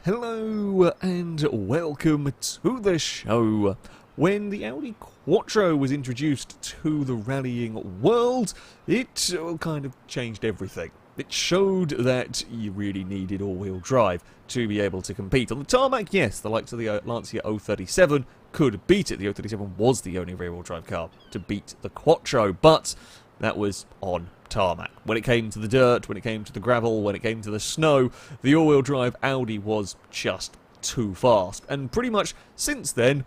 Hello and welcome to the show. When the Audi Quattro was introduced to the rallying world, it kind of changed everything. It showed that you really needed all-wheel drive to be able to compete. On the tarmac, yes, the likes of the Lancia 037 could beat it. The 037 was the only rear-wheel drive car to beat the Quattro, but that was on tarmac. When it came to the dirt, when it came to the gravel, when it came to the snow, the all-wheel drive Audi was just too fast. And pretty much since then,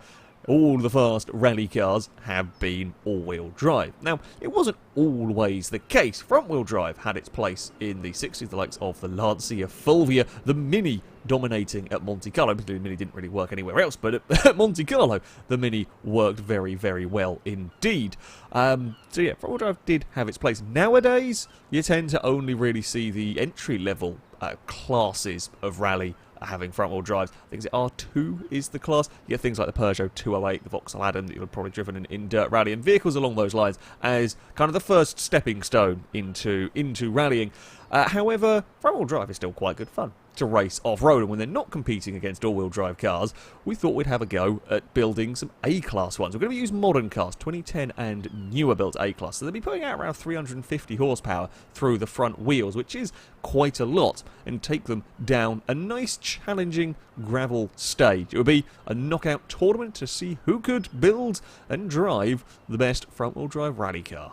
all the fast rally cars have been all-wheel drive. Now, it wasn't always the case. Front-wheel drive had its place in the 60s, the likes of the Lancia Fulvia, the Mini dominating at Monte Carlo. The Mini didn't really work anywhere else, but at Monte Carlo, the Mini worked very, very well indeed. So yeah, front-wheel drive did have its place. Nowadays, you tend to only really see the entry-level classes of rally having front-wheel drives. I think R2 is the class. You get things like the Peugeot 208, the Vauxhall Adam that you've probably driven in dirt rally, and vehicles along those lines as kind of the first stepping stone into rallying. However, front-wheel drive is still quite good fun to race off-road, and when they're not competing against all-wheel drive cars, we thought we'd have a go at building some A-Class ones. We're going to use modern cars, 2010 and newer built A-Class, so they'll be putting out around 350 horsepower through the front wheels, which is quite a lot, and take them down a nice challenging gravel stage. It would be a knockout tournament to see who could build and drive the best front-wheel drive rally car.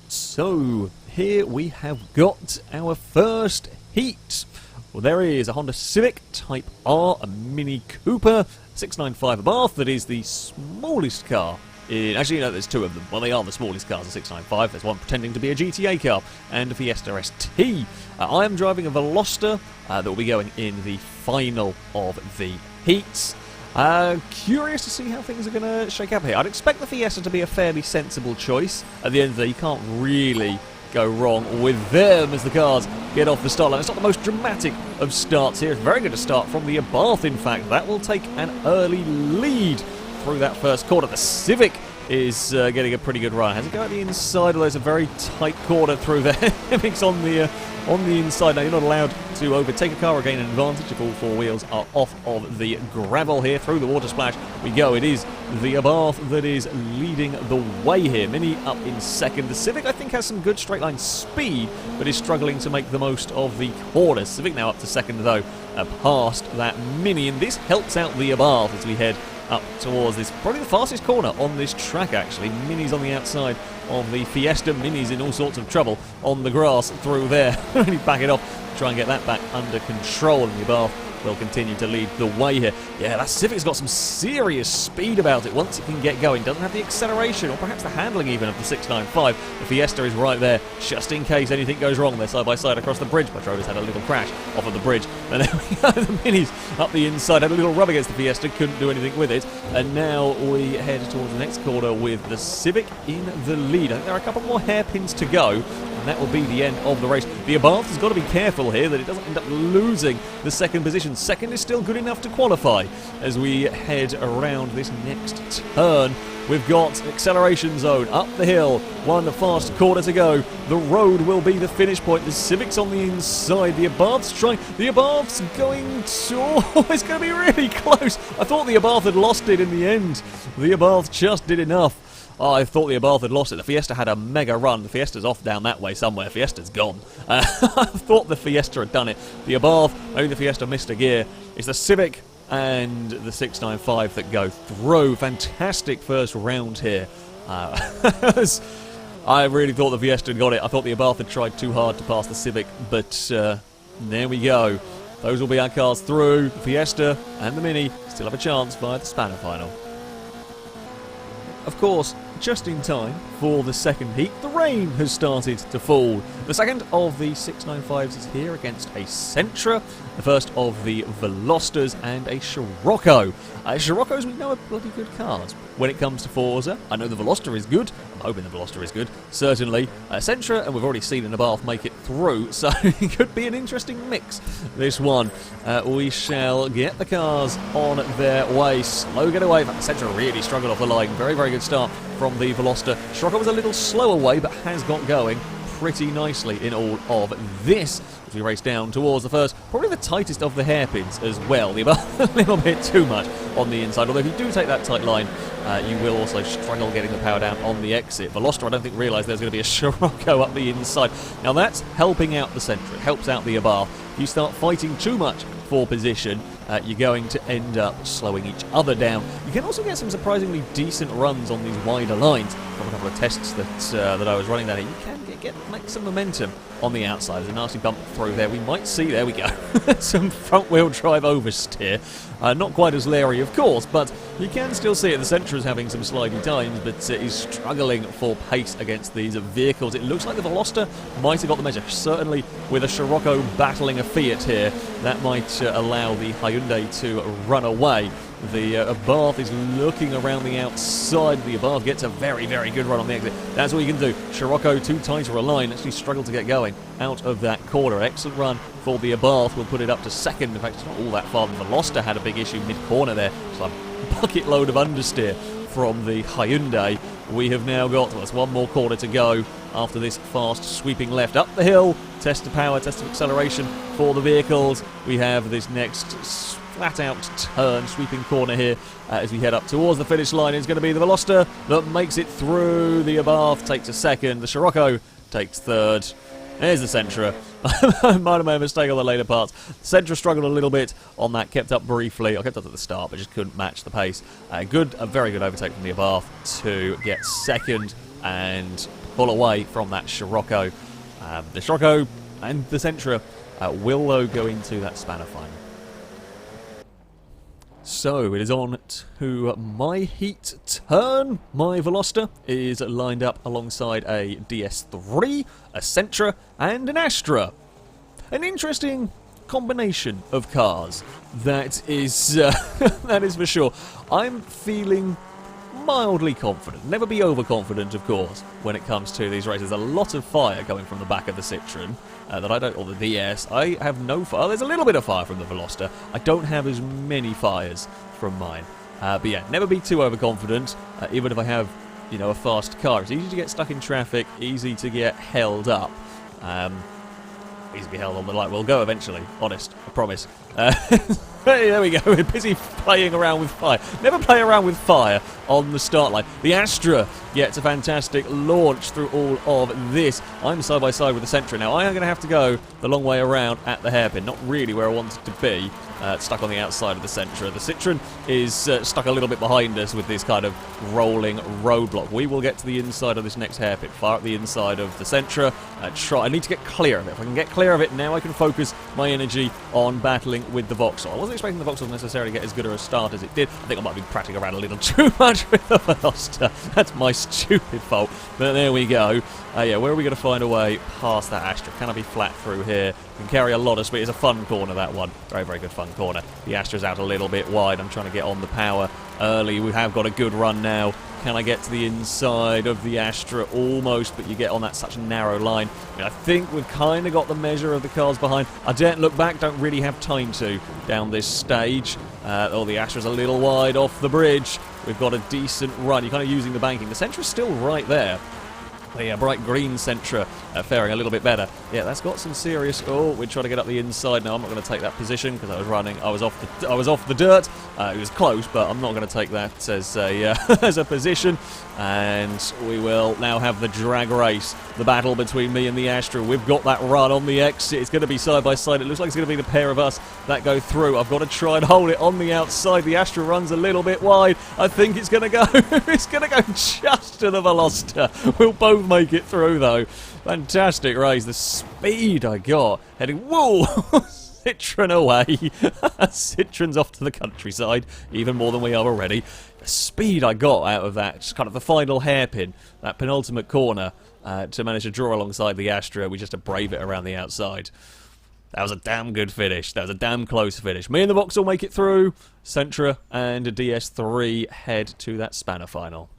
So, here we have got our first heat. Well, there is a Honda Civic Type R, a Mini Cooper, 695 Abarth, that is the smallest car in... Actually, no, there's two of them. Well, they are the smallest cars, the 695. There's one pretending to be a GTA car, and a Fiesta ST. I am driving a Veloster that will be going in the final of the heats. Curious to see how things are going to shake up here. I'd expect the Fiesta to be a fairly sensible choice. At the end of the day, you can't really go wrong with them as the cars get off the start line. It's not the most dramatic of starts here. It's very good to start from the Abarth, in fact. That will take an early lead through that first quarter. The Civic is getting a pretty good run. Has it go at the inside? Well, there's a very tight corner through there. It's on the inside. Now, you're not allowed to overtake a car or gain an advantage if all four wheels are off of the gravel here. Through the water splash we go. It is the Abarth that is leading the way here. Mini up in second. The Civic, I think, has some good straight line speed, but is struggling to make the most of the corners. Civic now up to second, though, past that Mini, and this helps out the Abarth as we head up towards this, probably the fastest corner on this track, actually. Mini's on the outside of the Fiesta. Mini's in all sorts of trouble on the grass through there. Really back it off, try and get that back under control, and the Abarth will continue to lead the way here. Yeah, that Civic's got some serious speed about it once it can get going. Doesn't have the acceleration or perhaps the handling even of the 695. The Fiesta is right there just in case anything goes wrong. They're side by side across the bridge. My driver's had a little crash off of the bridge. And there we go. The Mini's up the inside. Had a little rub against the Fiesta. Couldn't do anything with it. And now we head towards the next corner with the Civic in the lead. I think there are a couple more hairpins to go, and that will be the end of the race. The Abarth has got to be careful here that it doesn't end up losing the second position. Second is still good enough to qualify. As we head around this next turn, we've got acceleration zone up the hill. One fast corner to go. The road will be the finish point. The Civic's on the inside. The Abarth's trying. The Abarth's going to... Oh, it's going to be really close. I thought the Abarth had lost it in the end. The Abarth just did enough. Oh, I thought the Abarth had lost it. The Fiesta had a mega run. The Fiesta's off down that way somewhere. Fiesta's gone. I thought the Fiesta had done it. The Abarth, maybe the Fiesta missed a gear. It's the Civic and the 695 that go through. Fantastic first round here. I really thought the Fiesta had got it. I thought the Abarth had tried too hard to pass the Civic, but there we go. Those will be our cars through. The Fiesta and the Mini still have a chance via the Spanner final. Of course, just in time for the second heat, the rain has started to fall. The second of the 695s is here against a Sentra, the first of the Velosters, and a Scirocco. Sciroccos, we know, are bloody good cars. When it comes to Forza, I know the Veloster is good. I'm hoping the Veloster is good. Certainly. Sentra, and we've already seen an Abarth make it through, so it could be an interesting mix, this one. We shall get the cars on their way. Slow getaway. Sentra really struggled off the line. Very, very good start from the Veloster. Scirocco was a little slow away, but has got going pretty nicely in all of this as we race down towards the first, probably the tightest of the hairpins as well. The a little bit too much on the inside, although if you do take that tight line, you will also struggle getting the power down on the exit. Veloster, I don't think, realised there's going to be a Scirocco up the inside. Now that's helping out the Sentra, it helps out the Abarth. If you start fighting too much for position, you're going to end up slowing each other down. You can also get some surprisingly decent runs on these wider lines from a couple of tests that I was running down here. You can make some momentum on the outside. There's a nasty bump through there. We might see, there we go, some front-wheel drive oversteer. Not quite as Larry, of course, but you can still see it. The Sentra is having some slidey times, but is struggling for pace against these vehicles. It looks like the Veloster might have got the measure. Certainly with a Scirocco battling a Fiat here, that might allow the Hyundai to run away. The Abarth is looking around the outside. The Abarth gets a very, very good run on the exit. That's what you can do. Scirocco too tight for a line, actually struggled to get going out of that corner. Excellent run for the Abarth. We'll put it up to second. In fact, it's not all that far. The Veloster had a big issue mid-corner there. It's like a bucket load of understeer from the Hyundai. We have now got, well, there's one more corner to go after this fast sweeping left up the hill. Test of power, test of acceleration for the vehicles. We have this next flat-out turn, sweeping corner here as we head up towards the finish line. It's going to be the Veloster that makes it through. The Abarth takes a second. The Scirocco takes third. There's the Sentra. I might have made a mistake on the later parts. The Sentra struggled a little bit on that, kept up briefly. I kept up at the start, but just couldn't match the pace. A very good overtake from the Abarth to get second and pull away from that Scirocco. The Scirocco and the Sentra will, though, go into that spanner final. So it is on to my heat turn. My Veloster is lined up alongside a DS3, a Sentra, and an Astra. An interesting combination of cars. That is that is for sure. I'm feeling mildly confident. Never be overconfident, of course, when it comes to these races. A lot of fire coming from the back of the Citroen. That I don't, or the DS. I have no fire. There's a little bit of fire from the Veloster. I don't have as many fires from mine. But yeah, never be too overconfident, even if I have, you know, a fast car. It's easy to get stuck in traffic, easy to get held up. Easy to be held on the light. We'll go eventually, honest, I promise. Hey, there we go, we're busy playing around with fire. Never play around with fire on the start line. The Astra gets a fantastic launch through all of this. I'm side by side with the Sentra. Now, I am going to have to go the long way around at the hairpin. Not really where I wanted to be. Stuck on the outside of the Sentra. The Citroen is stuck a little bit behind us with this kind of rolling roadblock. We will get to the inside of this next hairpin, far up the inside of the Sentra. I need to get clear of it. If I can get clear of it, now I can focus my energy on battling with the Vauxhall. I wasn't expecting the Vauxhall to necessarily get as good a start as it did. I think I might be prattling around a little too much with the Veloster. That's my stupid fault. But there we go. Yeah, where are we going to find a way past that Astra? Can I be flat through here? Can carry a lot of speed. It's a fun corner, that one. Very, very good fun corner. The Astra's out a little bit wide. I'm trying to get on the power early. We have got a good run now. Can I get to the inside of the Astra? Almost, but you get on that such a narrow line. I mean, I think we've kind of got the measure of the cars behind. I daren't look back, don't really have time to down this stage. The Astra's a little wide off the bridge. We've got a decent run. You're kind of using the banking. The Sentra's still right there. The bright green Sentra faring a little bit better. Yeah, that's got some serious. Oh, we're trying to get up the inside now. I'm not going to take that position because I was running. I was off the dirt. It was close, but I'm not going to take that as a as a position. And we will now have the drag race, the battle between me and the Astra. We've got that run on the exit. It's going to be side by side. It looks like it's going to be the pair of us that go through. I've got to try and hold it on the outside. The Astra runs a little bit wide. I think it's going to go. It's going to go just to the Veloster. We'll both make it through, though. Fantastic race. The speed I got heading. Whoa! Citroen away. Citroen's off to the countryside, even more than we are already. The speed I got out of that, just kind of the final hairpin, that penultimate corner, to manage to draw alongside the Astra. We just had to brave it around the outside. That was a damn good finish. That was a damn close finish. Me and the Vauxhall make it through. Sentra and a DS3 head to that spanner final.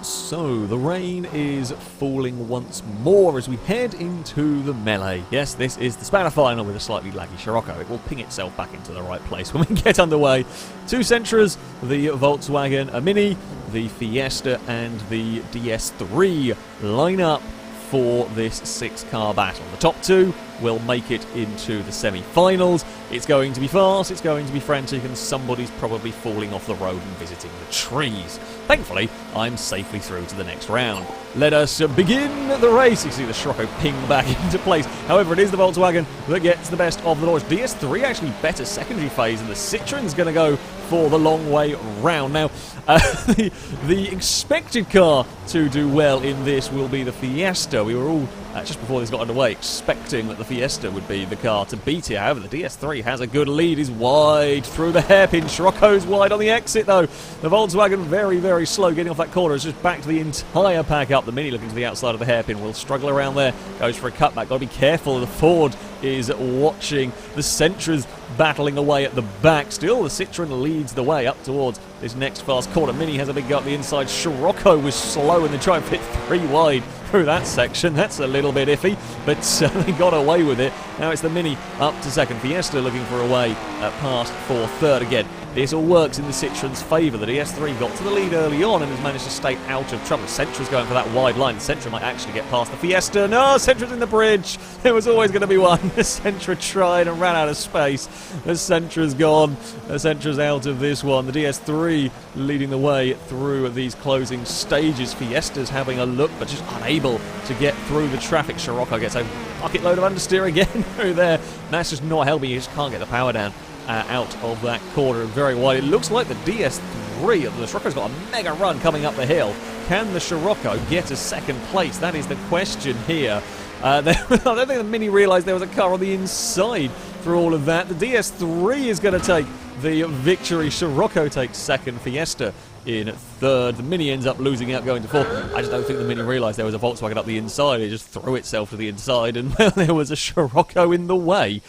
So, the rain is falling once more as we head into the melee. Yes, this is the spanner final with a slightly laggy Scirocco. It will ping itself back into the right place when we get underway. Two Sentras, the Volkswagen, a Mini, the Fiesta and the DS3 line up for this 6-car battle. The top 2 will make it into the semi-finals. It's going to be fast, it's going to be frantic, and somebody's probably falling off the road and visiting the trees. Thankfully, I'm safely through to the next round. Let us begin the race. You see the Scirocco ping back into place. However, it is the Volkswagen that gets the best of the launch. DS3 actually better secondary phase, and the Citroen's going to go for the long way round. Now, the expected car to do well in this will be the Fiesta. We were all, just before this got underway, expecting that the Fiesta would be the car to beat here. However, the DS3 has a good lead, is wide through the hairpin. Scirocco's wide on the exit, though. The Volkswagen very, very slow getting off that corner. It's just backed the entire pack up. The Mini looking to the outside of the hairpin will struggle around there. Goes for a cutback. Got to be careful. The Ford is watching. The Sentra's battling away at the back. Still, the Citroen leads the way up towards this next fast corner. Mini has a big go up the inside. Scirocco was slow and they try and fit 3 wide through that section. That's a little bit iffy, but they got away with it. Now it's the Mini up to second. Fiesta looking for a way past for third again. This all works in the Citroen's favour. The DS3 got to the lead early on and has managed to stay out of trouble. Sentra's going for that wide line. The Sentra might actually get past the Fiesta. No, Sentra's in the bridge. There was always going to be one. The Sentra tried and ran out of space. The Sentra's gone. The Sentra's out of this one. The DS3 leading the way through these closing stages. Fiesta's having a look, but just unable to get through the traffic. Scirocco gets a bucket load of understeer again through there. That's just not helping. You just can't get the power down out of that corner. Very wide. It looks like the DS3, the Scirocco's got a mega run coming up the hill. Can the Scirocco get a second place? That is the question here. I don't think the Mini realised there was a car on the inside for all of that. The DS3 is going to take the victory. Scirocco takes second. Fiesta in third. The Mini ends up losing out, going to fourth. I just don't think the Mini realised there was a Volkswagen up the inside. It just threw itself to the inside, and well, there was a Scirocco in the way.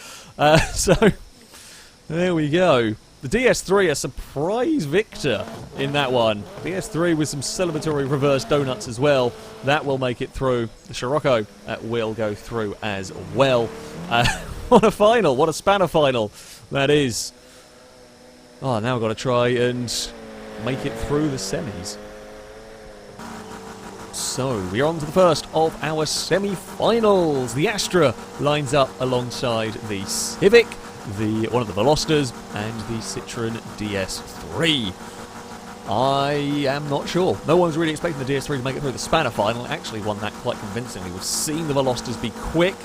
So there we go. The DS3, a surprise victor in that one. DS3 with some celebratory reverse donuts as well. That will make it through. The Scirocco will go through as well. What a final. What a spanner final that is. Oh, now we've got to try and make it through the semis. So, we're on to the first of our semi-finals. The Astra lines up alongside the Civic, one of the Velosters, and the Citroen DS3. I am not sure. No one's really expecting the DS3 to make it through the spanner final. It actually won that quite convincingly. We've seen the Velosters be quick.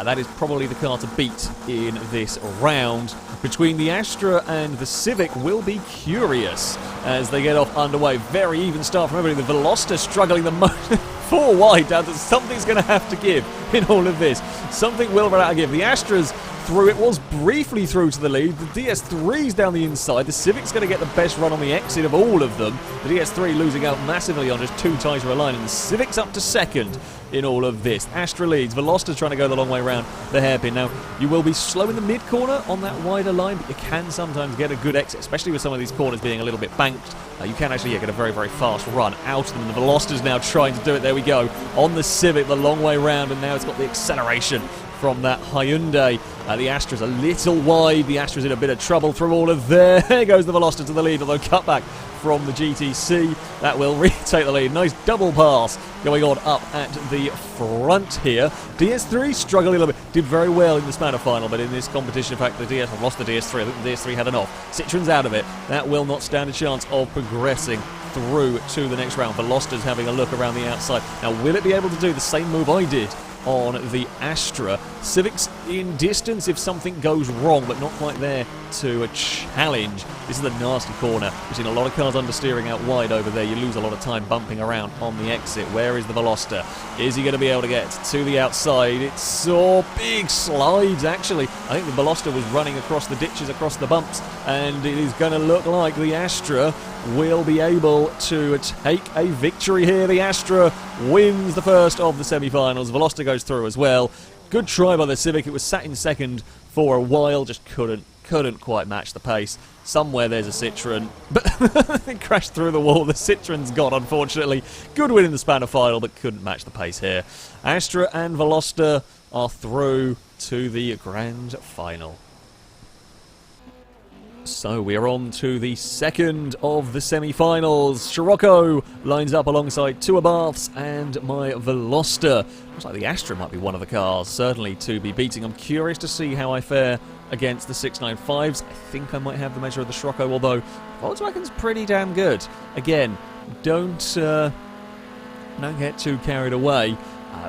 That is probably the car to beat in this round. Between the Astra and the Civic will be curious as they get off underway. Very even start from everybody. The Veloster struggling the most. 4 wide down to something's going to have to give in all of this. Something will run out of give. The Astra's through. It was briefly through to the lead. The DS3's down the inside. The Civic's going to get the best run on the exit of all of them. The DS3 losing out massively on just 2 tighter a line, and the Civic's up to second in all of this. Astra leads. Veloster's trying to go the long way round the hairpin. Now, you will be slow in the mid-corner on that wider line, but you can sometimes get a good exit, especially with some of these corners being a little bit banked. You can actually get a very, very fast run out of them. And the Veloster's now trying to do it. There we go. On the Civic, the long way round, and now it's got the acceleration from that Hyundai. The Astra's a little wide. The Astra's in a bit of trouble through all of there. There goes the Veloster to the lead, although cutback from the GTC. That will retake the lead. Nice double pass going on up at the front here. DS3 struggling a little bit. Did very well in the spanner final, but in this competition, in fact, the DS have lost the DS3. I think the DS3 had enough. Citroen's out of it. That will not stand a chance of progressing through to the next round. Veloster's having a look around the outside. Now, will it be able to do the same move I did on the Astra? Civic's in distance if something goes wrong, but not quite there to a challenge. This is a nasty corner. We've seen a lot of cars understeering out wide over there. You lose a lot of time bumping around on the exit. Where is the Veloster? Is he going to be able to get to the outside? It's so big slides, actually. I think the Veloster was running across the ditches, across the bumps, and it is going to look like the Astra will be able to take a victory here. The Astra wins the first of the semi-finals. Veloster goes through as well. Good try by the Civic. It was sat in second for a while, just couldn't quite match the pace. Somewhere there's a Citroen, but it crashed through the wall. The Citroen's gone, unfortunately. Good win in the spanner final, but couldn't match the pace here. Astra and Veloster are through to the grand final. So we are on to the second of the semi-finals. Scirocco lines up alongside two Abarths and my Veloster. Looks like the Astra might be one of the cars, certainly to be beating. I'm curious to see how I fare against the 695s. I think I might have the measure of the Scirocco, although Volkswagen's pretty damn good. Again, don't get too carried away.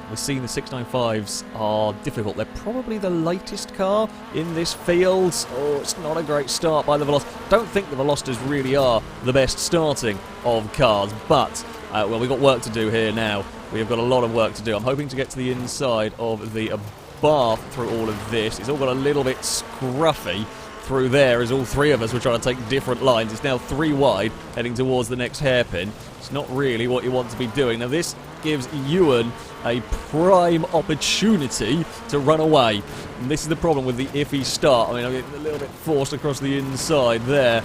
We're seeing the 695s are difficult. They're probably the lightest car in this field. Oh, it's not a great start by the Veloster. Don't think the Velosters really are the best starting of cars, but, well, we've got work to do here now. We've got a lot of work to do. I'm hoping to get to the inside of the Abarth through all of this. It's all got a little bit scruffy through there as all three of us were trying to take different lines. It's now 3 wide, heading towards the next hairpin. It's not really what you want to be doing. Now this gives Ewan a prime opportunity to run away. And this is the problem with the iffy start. I mean, I'm getting a little bit forced across the inside there.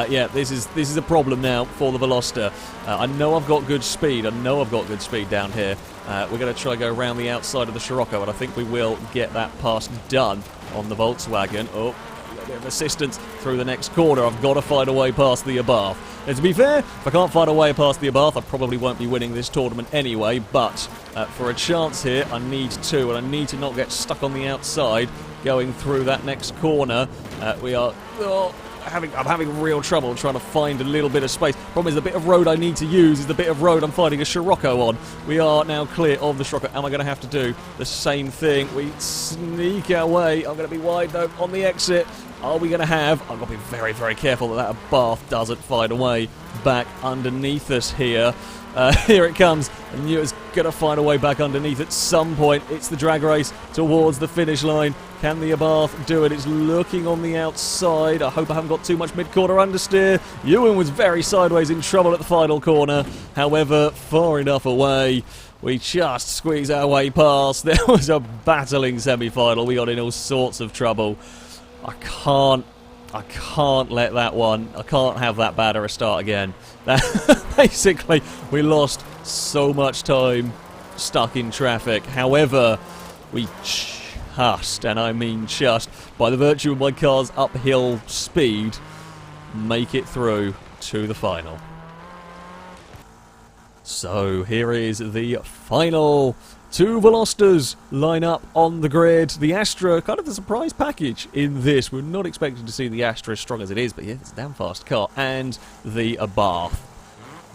Yeah, this is a problem now for the Veloster. I know I've got good speed. I know I've got good speed down here. We're going to try to go around the outside of the Scirocco, and I think we will get that pass done on the Volkswagen. Oh, a bit of assistance through the next corner. I've got to find a way past the Abarth. And to be fair, if I can't find a way past the Abarth, I probably won't be winning this tournament anyway, but for a chance here, I need to, and I need to not get stuck on the outside going through that next corner. I'm having real trouble trying to find a little bit of space. Problem is the bit of road I need to use is the bit of road I'm finding a Scirocco on. We are now clear of the Scirocco. Am I going to have to do the same thing? We sneak our way. I'm going to be wide though on the exit. Are we going to have... I've got to be very, very careful that Abarth doesn't find a way back underneath us here. Here it comes. I knew it was going to find a way back underneath at some point. It's the drag race towards the finish line. Can the Abarth do it? It's looking on the outside. I hope I haven't got too much mid-corner understeer. Ewan was very sideways in trouble at the final corner. However, far enough away. We just squeeze our way past. There was a battling semi-final. We got in all sorts of trouble. I can't let that one. I can't have that bad a start again. Basically, we lost so much time stuck in traffic. However, we just, and I mean just, by the virtue of my car's uphill speed, make it through to the final. So here is the final. 2 Velosters line up on the grid. The Astra, kind of the surprise package in this. We're not expecting to see the Astra as strong as it is, but yeah, it's a damn fast car. And the Abarth.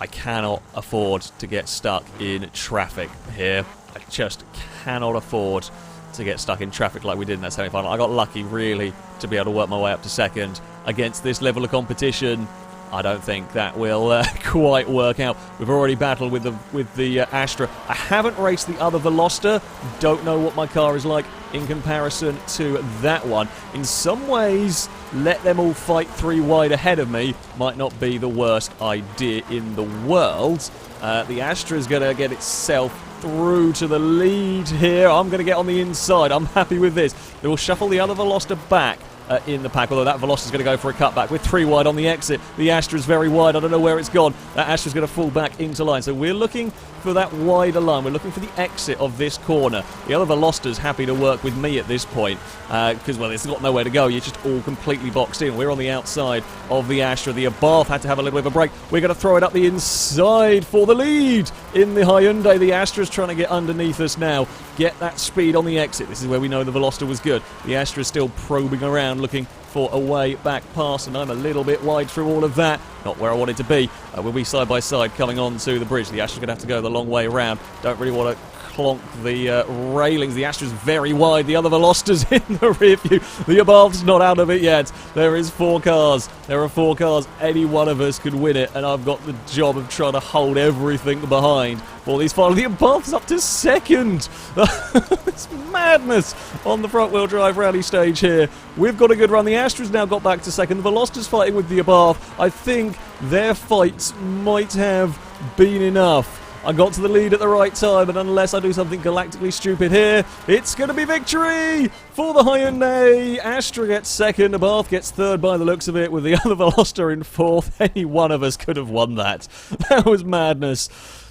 I cannot afford to get stuck in traffic here. I just cannot afford to get stuck in traffic like we did in that semi-final. I got lucky, really, to be able to work my way up to second. Against this level of competition, I don't think that will quite work out. We've already battled with the Astra. I haven't raced the other Veloster. Don't know what my car is like in comparison to that one. In some ways, let them all fight 3 wide ahead of me might not be the worst idea in the world. The Astra is going to get itself through to the lead here. I'm going to get on the inside. I'm happy with this. They will shuffle the other Veloster back in the pack, although that Veloster's going to go for a cutback. We're 3 wide on the exit. The Astra's very wide. I don't know where it's gone. That Astra's going to fall back into line. So we're looking for that wider line. We're looking for the exit of this corner. The other Veloster's happy to work with me at this point because, well, it's got nowhere to go. You're just all completely boxed in. We're on the outside of the Astra. The Abarth had to have a little bit of a break. We're going to throw it up the inside for the lead in the Hyundai. The Astra's trying to get underneath us now. Get that speed on the exit. This is where we know the Veloster was good. The Astra's still probing around, looking for a way back past, and I'm a little bit wide through all of that. Not where I wanted to be. We'll be side by side coming on to the bridge. The Astra's going to have to go the long way around. Don't really want to clonk the railings. The Astra's very wide. The other Veloster's in the rear view. The Abarth's not out of it yet. There is 4 cars. There are 4 cars. Any one of us could win it, and I've got the job of trying to hold everything behind for these final. The Abarth's up to second. It's madness on the front-wheel drive rally stage here. We've got a good run. The Astra's now got back to second. The Veloster's fighting with the Abarth. I think their fights might have been enough. I got to the lead at the right time, and unless I do something galactically stupid here, it's going to be victory for the Hyundai. Astra gets second, Abarth gets third by the looks of it, with the other Veloster in fourth. Any one of us could have won that. That was madness.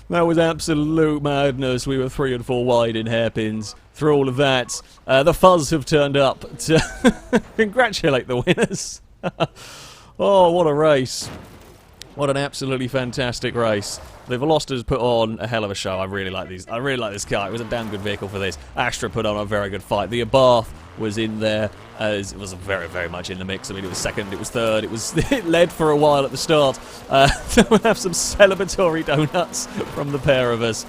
That was absolute madness. We were 3 and 4 wide in hairpins through all of that. The Fuzz have turned up to congratulate the winners. Oh, what a race. What an absolutely fantastic race. The Velocitor's put on a hell of a show. I really like these. I really like this car. It was a damn good vehicle for this. Astra put on a very good fight. The Abarth was in there. It was very, very much in the mix. I mean, it was second, it was third, it led for a while at the start. So we'll have some celebratory donuts from the pair of us.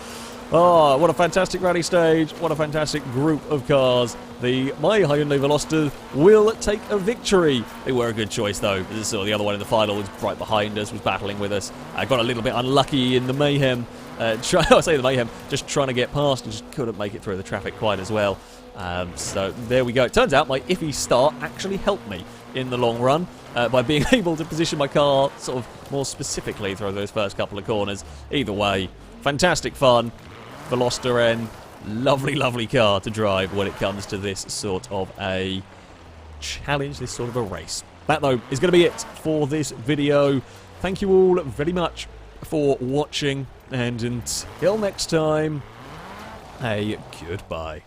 Oh, what a fantastic rally stage. What a fantastic group of cars. My Hyundai Veloster will take a victory. They were a good choice, though. The other one in the final was right behind us, was battling with us. I got a little bit unlucky in the mayhem. Just trying to get past and just couldn't make it through the traffic quite as well. So there we go. It turns out my iffy start actually helped me in the long run by being able to position my car sort of more specifically through those first couple of corners. Either way, fantastic fun. Veloster N, lovely, lovely car to drive when it comes to this sort of a challenge, this sort of a race. That, though, is going to be it for this video. Thank you all very much for watching, and until next time, a goodbye.